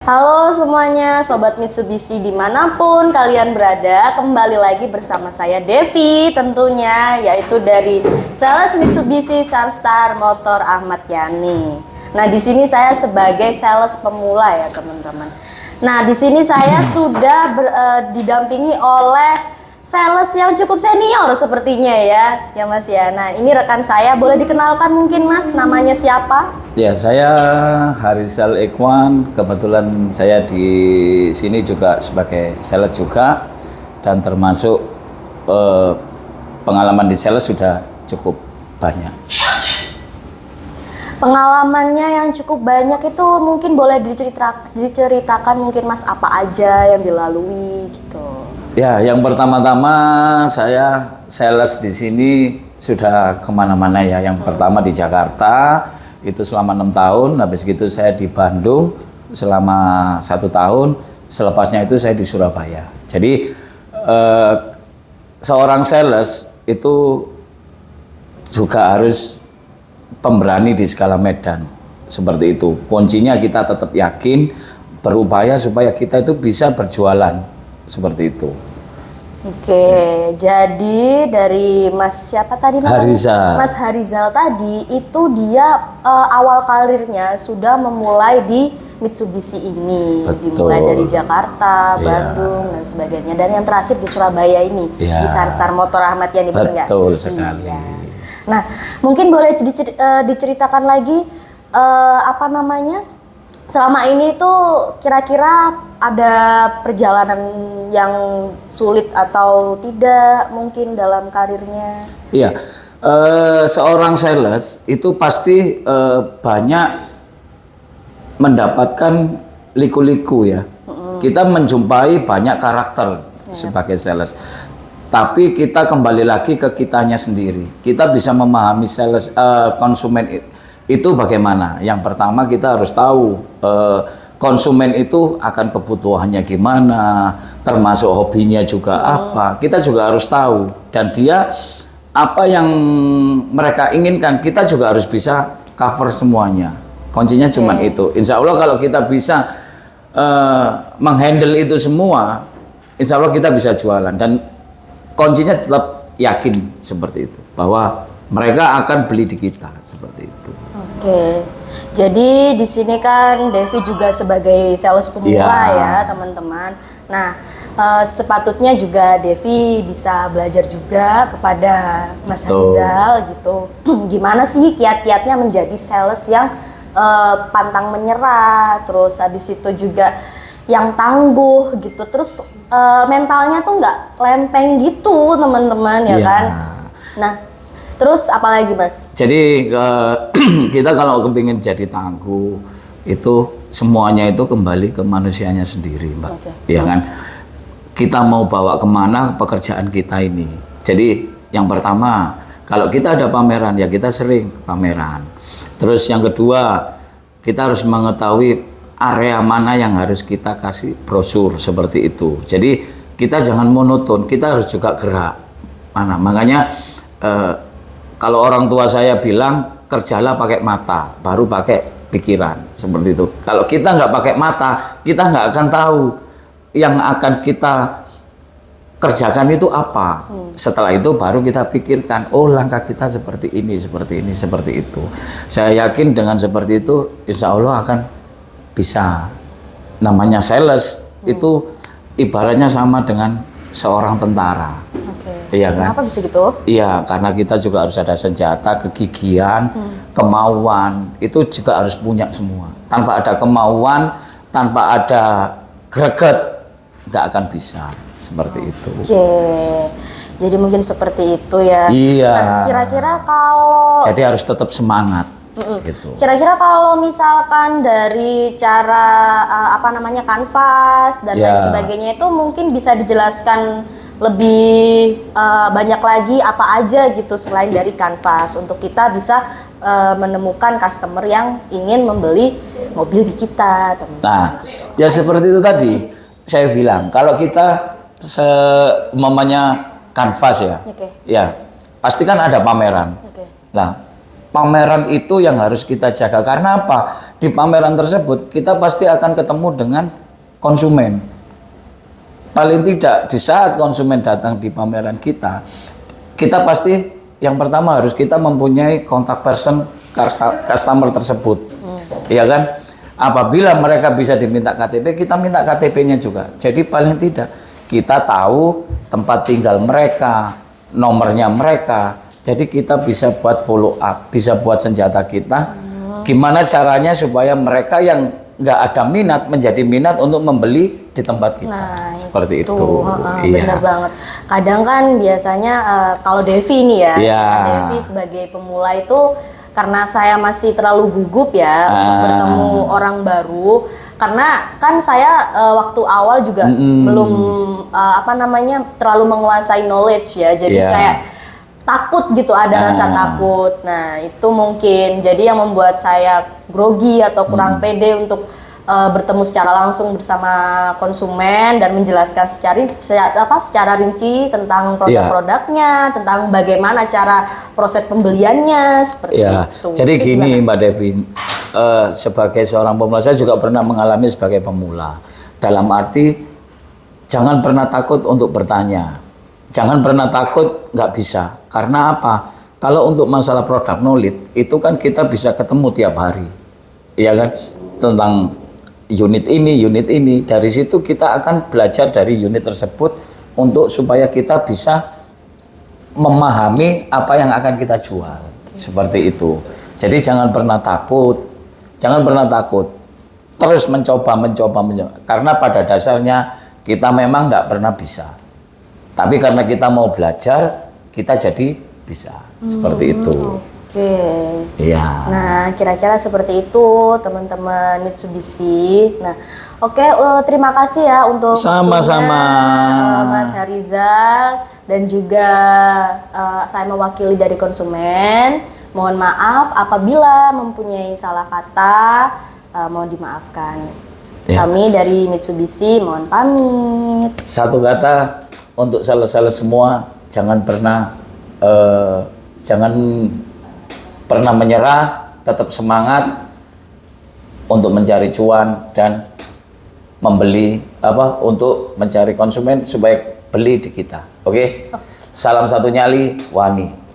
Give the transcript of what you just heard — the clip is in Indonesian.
Halo semuanya, Sobat Mitsubishi dimanapun kalian berada, kembali lagi bersama saya Devi tentunya, yaitu dari sales Mitsubishi Sunstar Motor Ahmad Yani. Nah di sini saya sebagai sales pemula ya teman-teman. Nah di sini saya sudah didampingi oleh sales yang cukup senior sepertinya ya Mas ya. Nah ini rekan saya, boleh dikenalkan mungkin Mas, namanya siapa? Ya, saya Harizal Ikhwan. Kebetulan saya di sini juga sebagai sales juga, dan termasuk pengalaman di sales sudah cukup banyak. Pengalamannya yang cukup banyak itu mungkin boleh diceritakan mungkin Mas apa aja yang dilalui gitu. Ya, yang pertama-tama saya sales di sini sudah kemana-mana ya. Yang pertama di Jakarta itu selama 6 tahun, habis gitu saya di Bandung selama 1 tahun, selepasnya itu saya di Surabaya. Jadi seorang sales itu juga harus pemberani di segala medan, seperti itu. Kuncinya kita tetap yakin, berupaya supaya kita itu bisa berjualan, seperti itu. Oke, jadi dari Mas siapa tadi namanya? Harizal. Mas Harizal tadi itu dia awal karirnya sudah memulai di Mitsubishi ini. Betul. Dimulai dari Jakarta, Iya. Bandung dan sebagainya. Dan yang terakhir di Surabaya ini, Iya. di Sunstar Motor Ahmad Yani, benar nggak? Betul sekali. Iya. Nah, mungkin boleh diceritakan lagi apa namanya? Selama ini tuh kira-kira ada perjalanan yang sulit atau tidak mungkin dalam karirnya? Iya, seorang sales itu pasti banyak mendapatkan liku-liku ya. Kita menjumpai banyak karakter sebagai sales. Tapi kita kembali lagi ke kitanya sendiri. Kita bisa memahami sales konsumen itu bagaimana. Yang pertama kita harus tahu konsumen itu akan kebutuhannya gimana, termasuk hobinya juga apa. Kita juga harus tahu, dan dia apa yang mereka inginkan kita juga harus bisa cover semuanya. Kuncinya cuman itu. Insya Allah kalau kita bisa menghandle itu semua, insya Allah kita bisa jualan. Dan kuncinya tetap yakin seperti itu, bahwa mereka akan beli di kita, seperti itu. Oke, jadi di sini kan Devi juga sebagai sales pemula ya teman-teman. Nah, sepatutnya juga Devi bisa belajar juga kepada Mas Harizal gitu. Gimana sih kiat-kiatnya menjadi sales yang pantang menyerah, terus habis itu juga yang tangguh gitu, terus mentalnya tuh nggak lempeng gitu teman-teman ya kan. Nah, terus apalagi Mas? Jadi kita kalau kepingin jadi tangguh itu semuanya itu kembali ke manusianya sendiri, Mbak. Ya kan? Kita mau bawa kemana pekerjaan kita ini. Jadi yang pertama, kalau kita ada pameran ya kita sering pameran. Terus yang kedua, kita harus mengetahui area mana yang harus kita kasih brosur, seperti itu. Jadi kita jangan monoton, kita harus juga gerak. Makanya kalau orang tua saya bilang kerjalah pakai mata, baru pakai pikiran, seperti itu. Kalau kita nggak pakai mata, kita nggak akan tahu yang akan kita kerjakan itu apa. Setelah itu baru kita pikirkan, oh langkah kita seperti ini, seperti ini, seperti itu. Saya yakin dengan seperti itu, insya Allah akan bisa. Namanya sales itu ibaratnya sama dengan seorang tentara. Iya kan? Kenapa bisa gitu? Iya, karena kita juga harus ada senjata, kegigihan, kemauan. Itu juga harus punya semua. Tanpa ada kemauan, tanpa ada greget, nggak akan bisa. Seperti itu. Oke, jadi mungkin seperti itu ya. Iya. Nah, kira-kira kalau jadi harus tetap semangat. Gitu. Kira-kira kalau misalkan dari cara apa namanya kanvas dan lain sebagainya itu mungkin bisa dijelaskan lebih banyak lagi apa aja gitu selain dari kanvas untuk kita bisa menemukan customer yang ingin membeli mobil di kita, teman-teman. Nah, ya seperti itu tadi saya bilang, kalau kita seumpamanya kanvas ya, ya pasti kan ada pameran. Nah, pameran itu yang harus kita jaga. Karena apa? Di pameran tersebut kita pasti akan ketemu dengan konsumen. Paling tidak di saat konsumen datang di pameran kita pasti yang pertama harus kita mempunyai kontak person customer tersebut. Iya kan? Apabila mereka bisa diminta KTP, kita minta KTP-nya juga. Jadi paling tidak kita tahu tempat tinggal mereka, nomornya mereka. Jadi kita bisa buat follow up, bisa buat senjata kita. Gimana caranya supaya mereka yang nggak ada minat menjadi minat untuk membeli di tempat kita. Nah, seperti itu. Benar banget. Kadang kan biasanya kalau Devi nih ya, Iya. Devi sebagai pemula itu karena saya masih terlalu gugup ya untuk bertemu orang baru. Karena kan saya waktu awal juga belum terlalu menguasai knowledge ya. Jadi kayak takut gitu, ada rasa takut. Nah, itu mungkin jadi yang membuat saya grogi atau kurang pede untuk bertemu secara langsung bersama konsumen dan menjelaskan secara rinci tentang produk-produknya, tentang bagaimana cara proses pembeliannya seperti itu. Jadi gini Mbak Devi, sebagai seorang pemula, saya juga pernah mengalami sebagai pemula. Dalam arti jangan pernah takut untuk bertanya. Jangan pernah takut nggak bisa. Karena apa? Kalau untuk masalah produk knowledge, itu kan kita bisa ketemu tiap hari. Iya kan? Tentang unit ini. Dari situ kita akan belajar dari unit tersebut untuk supaya kita bisa memahami apa yang akan kita jual. Seperti itu. Jadi jangan pernah takut. Jangan pernah takut. Terus mencoba. Karena pada dasarnya kita memang nggak pernah bisa. Tapi karena kita mau belajar, kita jadi bisa. Seperti itu. Oke. Iya. Nah, kira-kira seperti itu teman-teman Mitsubishi. Nah, oke, terima kasih ya untuk Sama-sama. waktunya, Mas Harizal, dan juga saya mewakili dari konsumen. Mohon maaf apabila mempunyai salah kata, mohon dimaafkan. Ya. Kami dari Mitsubishi mohon pamit. Satu kata untuk sales-sales semua, jangan pernah menyerah, tetap semangat untuk mencari cuan dan membeli untuk mencari konsumen supaya beli di kita. Oke? Salam satu nyali, Wani.